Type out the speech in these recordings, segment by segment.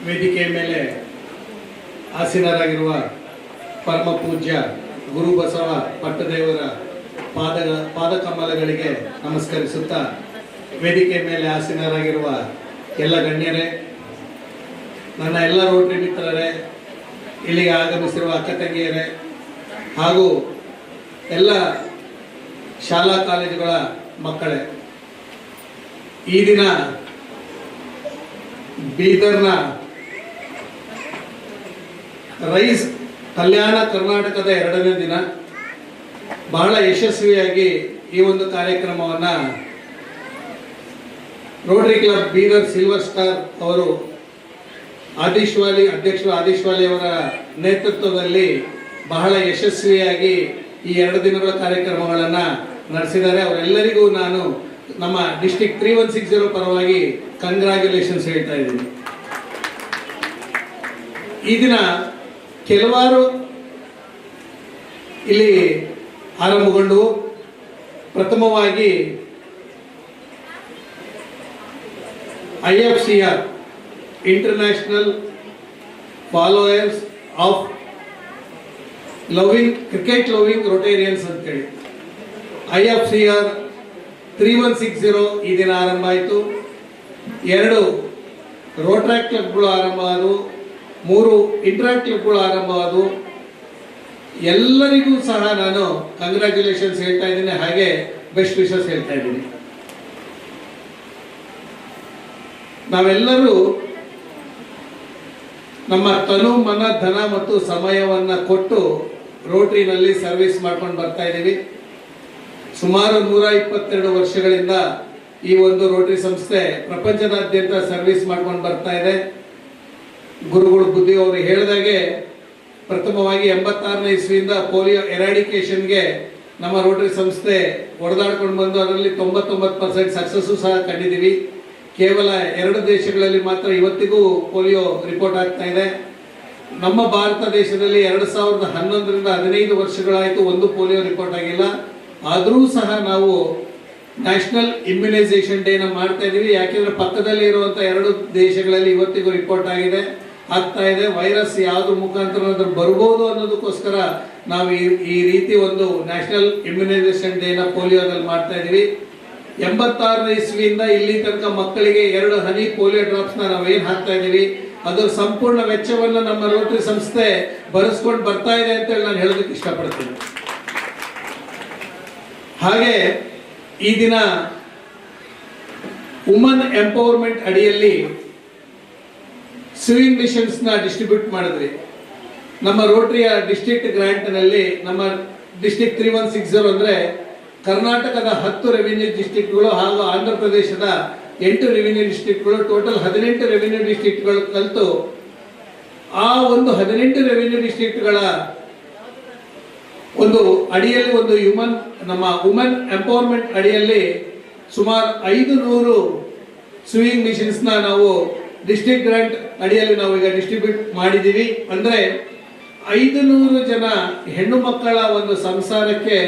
ವೇದಿಕೆಯ ಮೇಲೆ ಆಸೀನರಾಗಿರುವ ಪರಮ ಪೂಜ್ಯ ಗುರು ಬಸವ ಪಟ್ಟದೇವರ ಪಾದಕಮಲಗಳಿಗೆ ನಮಸ್ಕರಿಸುತ್ತಾ, ವೇದಿಕೆ ಮೇಲೆ ಆಸೀನರಾಗಿರುವ ಎಲ್ಲ ಗಣ್ಯರೇ, ನನ್ನ ಎಲ್ಲ ರೋಟರಿ ಮಿತ್ರರೇ, ಇಲ್ಲಿಗೆ ಆಗಮಿಸಿರುವ ಅಕ್ಕ ತಂಗಿಯರೇ ಹಾಗೂ ಎಲ್ಲ ಶಾಲಾ ಕಾಲೇಜುಗಳ ಮಕ್ಕಳೇ, ಈ ದಿನ ಬೀದರ್ನ ರೈಸ್ ಕಲ್ಯಾಣ ಕರ್ನಾಟಕದ 2ನೇ ದಿನ ಬಹಳ ಯಶಸ್ವಿಯಾಗಿ ಈ ಒಂದು ಕಾರ್ಯಕ್ರಮವನ್ನು Rotary club Bidar silver star ಅವರು ಅಧ್ಯಕ್ಷರು ಆದಿಶ್ವಾಲಿ ಅವರ ನೇತೃತ್ವದಲ್ಲಿ ಬಹಳ ಯಶಸ್ವಿಯಾಗಿ ಈ 2 ದಿನಗಳ ಕಾರ್ಯಕ್ರಮಗಳನ್ನು ನಡೆಸಿದ್ದಾರೆ. ಅವರೆಲ್ಲರಿಗೂ ನಾನು ನಮ್ಮ ಡಿಸ್ಟ್ರಿಕ್ಟ್ 3160 ಪರವಾಗಿ ಕಂಗ್ರ್ಯಾಚುಲೇಷನ್ಸ್ ಹೇಳ್ತಾ ಇದ್ದೀನಿ. ಈ ದಿನ ಕೆಲವಾರು ಇಲ್ಲಿ ಆರಂಭಗೊಂಡು, ಪ್ರಥಮವಾಗಿ IFCR international followers of cricket loving Rotarians ಅಂತೇಳಿ IFCR 3160 ಈ ದಿನ ಆರಂಭ ಆಯಿತು. 2 ರೋಟ್ರಾಕ್ ಕ್ಲಬ್ಗಳು ಆರಂಭ ಆದವು, 3 ಇಂಟ್ರಾಕ್ಟ್ ಕ್ಲಬ್ಗಳು ಆರಂಭ ಆದವು. ಎಲ್ಲರಿಗೂ ಸಹ ನಾನು ಕಂಗ್ರ್ಯಾಚುಲೇಷನ್ಸ್ ಹೇಳ್ತಾ ಇದ್ದೀನಿ, ಹಾಗೆ ಬೆಸ್ಟ್ ವಿಶಸ್ ಹೇಳ್ತಾ ಇದ್ದೀನಿ. ನಾವೆಲ್ಲರೂ ನಮ್ಮ ತನು ಮನ ಧನ ಮತ್ತು ಸಮಯವನ್ನು ಕೊಟ್ಟು ರೋಟರಿನಲ್ಲಿ ಸರ್ವಿಸ್ ಮಾಡ್ಕೊಂಡು ಬರ್ತಾ ಇದ್ದೀವಿ. ಸುಮಾರು 122 ವರ್ಷಗಳಿಂದ ಈ ಒಂದು ರೋಟರಿ ಸಂಸ್ಥೆ ಪ್ರಪಂಚದಾದ್ಯಂತ ಸರ್ವಿಸ್ ಮಾಡ್ಕೊಂಡು ಬರ್ತಾ ಇದೆ. ಗುರುಗಳು ಬುದ್ಧಿ ಅವರು ಹೇಳಿದಾಗೆ ಪ್ರಥಮವಾಗಿ 86ನೇ ಇಸ್ವಿಯಿಂದ ಪೋಲಿಯೋ ಎರಾಡಿಕೇಶನ್ಗೆ ನಮ್ಮ ರೋಟರಿ ಸಂಸ್ಥೆ ಹೊಡೆದಾಡ್ಕೊಂಡು ಬಂದು ಅದರಲ್ಲಿ 99% ಸಕ್ಸಸ್ಸು ಸಹ ಕಂಡಿದ್ದೀವಿ. ಕೇವಲ 2 ದೇಶಗಳಲ್ಲಿ ಮಾತ್ರ ಇವತ್ತಿಗೂ ಪೋಲಿಯೋ ರಿಪೋರ್ಟ್ ಆಗ್ತಾ ಇದೆ. ನಮ್ಮ ಭಾರತ ದೇಶದಲ್ಲಿ 2011ರಿಂದ 15 ವರ್ಷಗಳಾಯಿತು, ಒಂದು ಪೋಲಿಯೋ ರಿಪೋರ್ಟ್ ಆಗಿಲ್ಲ. ಆದರೂ ಸಹ ನಾವು ನ್ಯಾಷನಲ್ ಇಮ್ಯುನೈಸೇಷನ್ ಡೇನ ಮಾಡ್ತಾ ಇದ್ದೀವಿ. ಯಾಕೆಂದ್ರೆ ಪಕ್ಕದಲ್ಲಿ ಇರುವಂಥ 2 ದೇಶಗಳಲ್ಲಿ ಇವತ್ತಿಗೂ ರಿಪೋರ್ಟ್ ಆಗ್ತಾ ಇದೆ. ವೈರಸ್ ಯಾವ್ದು ಮುಖಾಂತರ ಬರ್ಬೋದು ಅನ್ನೋದಕ್ಕೋಸ್ಕರ ನಾವು ಈ ರೀತಿ ಒಂದು ನ್ಯಾಷನಲ್ ಇಮ್ಯುನೈಸೇಷನ್ ಡೇನ ಪೋಲಿಯೋದಲ್ಲಿ ಮಾಡ್ತಾ ಇದ್ದೀವಿ. 86ನೇ ಇಸ್ವಿಯಿಂದ ಇಲ್ಲಿ ತನಕ ಮಕ್ಕಳಿಗೆ 2 ಹನಿ ಪೋಲಿಯೋ ಡ್ರಾಪ್ಸ್ನ ನಾವೇನು ಹಾಕ್ತಾ ಇದ್ದೀವಿ, ಅದರ ಸಂಪೂರ್ಣ ವೆಚ್ಚವನ್ನು ನಮ್ಮ ರೋಟರಿ ಸಂಸ್ಥೆ ಭರಿಸ್ಕೊಂಡು ಬರ್ತಾ ಇದೆ ಅಂತೇಳಿ ನಾನು ಹೇಳೋದಕ್ಕೆ ಇಷ್ಟಪಡ್ತೀನಿ. ಹಾಗೆ ಈ ದಿನ ವುಮನ್ ಎಂಪವರ್ಮೆಂಟ್ ಅಡಿಯಲ್ಲಿ ಸ್ವಿಂಗ್ ಮಿಷನ್ಸ್ ನ ಡಿಸ್ಟ್ರಿಬ್ಯೂಟ್ ಮಾಡಿದ್ವಿ. ನಮ್ಮ ರೋಟರಿಯ ಡಿಸ್ಟ್ರಿಕ್ಟ್ ಗ್ರಾಂಟ್ ನಲ್ಲಿ ನಮ್ಮ ಡಿಸ್ಟ್ರಿಕ್ಟ್ 3160 ಅಂದ್ರೆ ಕರ್ನಾಟಕದ 10 ರೆವಿನ್ಯೂ ಡಿಸ್ಟ್ರಿಕ್ಟ್ಗಳು ಹಾಗೂ ಆಂಧ್ರ ಪ್ರದೇಶದ 8 ರೆವಿನ್ಯೂ ಡಿಸ್ಟ್ರಿಕ್ಟ್ಗಳು, ಟೋಟಲ್ 18 ರೆವಿನ್ಯೂ ಡಿಸ್ಟ್ರಿಕ್ಟ್ಗಳು ಕಲಿತು ಆ ಒಂದು 18 ರೆವಿನ್ಯೂ ಡಿಸ್ಟ್ರಿಕ್ಟ್ಗಳ ಒಂದು ಅಡಿಯಲ್ಲಿ ಒಂದು ನಮ್ಮ ವುಮನ್ ಎಂಪವರ್ಮೆಂಟ್ ಅಡಿಯಲ್ಲಿ ಸುಮಾರು 500 ಸ್ವಿಂಗ್ ಮಿಷನ್ಸ್ ನಾವು ಡಿಸ್ಟ್ರಿಕ್ಟ್ ಗ್ರಾಂಟ್ ಅಡಿಯಲ್ಲಿ ನಾವು ಈಗ ಡಿಸ್ಟ್ರಿಬ್ಯೂಟ್ ಮಾಡಿದ್ದೀವಿ. ಅಂದ್ರೆ 500 ಜನ ಹೆಣ್ಣು ಮಕ್ಕಳ ಒಂದು ಸಂಸಾರಕ್ಕೆ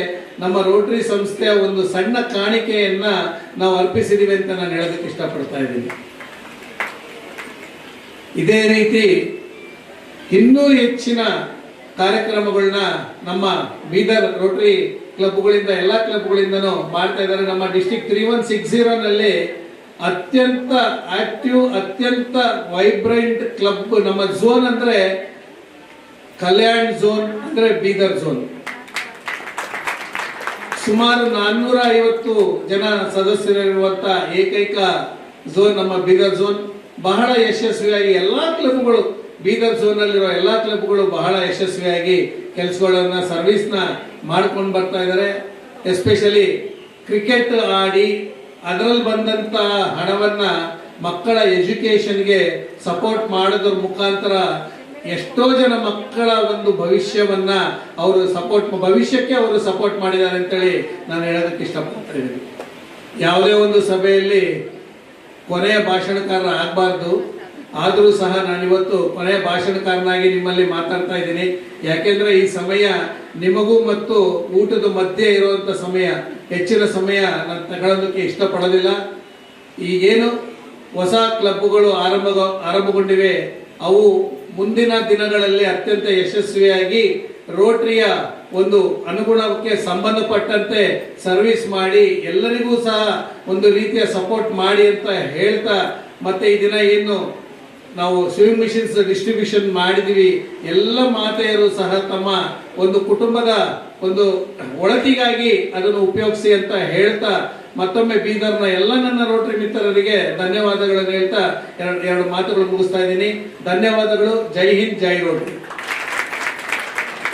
ನಮ್ಮ ರೋಟರಿ ಸಂಸ್ಥೆಯ ಒಂದು ಸಣ್ಣ ಕಾಣಿಕೆಯನ್ನ ನಾವು ಅರ್ಪಿಸಿದೀವಿ ಅಂತ ನಾನು ಹೇಳೋದಕ್ಕೆ ಇಷ್ಟಪಡ್ತಾ ಇದ್ದೀನಿ. ಇದೇ ರೀತಿ ಇನ್ನೂ ಹೆಚ್ಚಿನ ಕಾರ್ಯಕ್ರಮಗಳನ್ನ ನಮ್ಮ ಬೀದರ್ ರೋಟರಿ ಕ್ಲಬ್ಗಳಿಂದ ಎಲ್ಲ ಕ್ಲಬ್ಗಳಿಂದನೂ ಮಾಡ್ತಾ ಇದ್ದಾರೆ. ನಮ್ಮ ಡಿಸ್ಟ್ರಿಕ್ಟ್ 3160 ನಲ್ಲಿ ಅತ್ಯಂತ ಆಕ್ಟಿವ್, ಅತ್ಯಂತ ವೈಬ್ರೆಂಟ್ ಕ್ಲಬ್ ನಮ್ಮ ಝೋನ್ ಅಂದ್ರೆ ಕಲ್ಯಾಣ್ ಝೋನ್ ಅಂದ್ರೆ ಬೀದರ್ ಝೋನ್. ಸುಮಾರು 450 ಜನ ಸದಸ್ಯರಿರುವಂತ ಏಕೈಕ ಝೋನ್ ನಮ್ಮ ಬೀದರ್ ಝೋನ್. ಬಹಳ ಯಶಸ್ವಿಯಾಗಿ ಎಲ್ಲಾ ಕ್ಲಬ್ಗಳು, ಬೀದರ್ ಝೋನ್ ಅಲ್ಲಿರೋ ಎಲ್ಲಾ ಕ್ಲಬ್ಗಳು ಬಹಳ ಯಶಸ್ವಿಯಾಗಿ ಕೆಲಸಗಳನ್ನ ಸರ್ವಿಸ್ನ ಮಾಡ್ಕೊಂಡು ಬರ್ತಾ ಇದ್ದಾರೆ. ಎಸ್ಪೆಷಲಿ ಕ್ರಿಕೆಟ್ ಆಡಿ ಅದರಲ್ಲಿ ಬಂದಂತ ಹಣವನ್ನ ಮಕ್ಕಳ ಎಜುಕೇಶನ್ಗೆ ಸಪೋರ್ಟ್ ಮಾಡೋದ್ರ ಮುಖಾಂತರ ಎಷ್ಟೋ ಜನ ಮಕ್ಕಳ ಒಂದು ಭವಿಷ್ಯವನ್ನ ಭವಿಷ್ಯಕ್ಕೆ ಅವರು ಸಪೋರ್ಟ್ ಮಾಡಿದ್ದಾರೆ ಅಂತೇಳಿ ನಾನು ಹೇಳೋದಕ್ಕೆ ಇಷ್ಟಪಡ್ತಾ ಇದ್ದೀನಿ. ಯಾವುದೇ ಒಂದು ಸಭೆಯಲ್ಲಿ ಕೊನೆಯ ಭಾಷಣಕಾರ ಆಗಬಾರ್ದು, ಆದರೂ ಸಹ ನಾನಿವತ್ತು ಕೊನೆಯ ಭಾಷಣಕಾರನಾಗಿ ನಿಮ್ಮಲ್ಲಿ ಮಾತಾಡ್ತಾ ಇದ್ದೀನಿ. ಯಾಕೆಂದ್ರೆ ಈ ಸಮಯ ನಿಮಗೂ ಮತ್ತು ಊಟದ ಮಧ್ಯೆ ಇರುವಂತ ಸಮಯ, ಹೆಚ್ಚಿನ ಸಮಯ ನಾನು ತಗೊಳ್ಳೋದಕ್ಕೆ ಇಷ್ಟಪಡೋದಿಲ್ಲ. ಈಗೇನು ಹೊಸ ಕ್ಲಬ್ಗಳು ಆರಂಭಗೊಂಡಿವೆ. ಅವು ಮುಂದಿನ ದಿನಗಳಲ್ಲಿ ಅತ್ಯಂತ ಯಶಸ್ವಿಯಾಗಿ ರೋಟರಿಯ ಒಂದು ಅನುಗುಣಕ್ಕೆ ಸಂಬಂಧಪಟ್ಟಂತೆ ಸರ್ವಿಸ್ ಮಾಡಿ ಎಲ್ಲರಿಗೂ ಸಹ ಒಂದು ರೀತಿಯ ಸಪೋರ್ಟ್ ಮಾಡಿ ಅಂತ ಹೇಳ್ತಾ, ಮತ್ತೆ ಈ ದಿನ ಏನು ನಾವು ಸ್ವಿಮ್ಮಿಂಗ್ ಮಿಷನ್ಸ್ ಡಿಸ್ಟ್ರಿಬ್ಯೂಷನ್ ಮಾಡಿದೀವಿ, ಎಲ್ಲ ಮಾತೆಯರು ಸಹ ತಮ್ಮ ಒಂದು ಕುಟುಂಬದ ಒಂದು ಒಳತಿಗಾಗಿ ಅದನ್ನು ಉಪಯೋಗಿಸಿ ಅಂತ ಹೇಳ್ತಾ, ಮತ್ತೊಮ್ಮೆ ಬೀದರ್ನ ಎಲ್ಲ ನನ್ನ ರೋಟರಿ ಮಿತ್ರರಿಗೆ ಧನ್ಯವಾದಗಳನ್ನು ಹೇಳ್ತಾ ಎರಡು ಮಾತುಗಳು ಮುಗಿಸ್ತಾ ಇದ್ದೀನಿ. ಧನ್ಯವಾದಗಳು. ಜೈ ಹಿಂದ್, ಜೈ ರೋಟರಿ.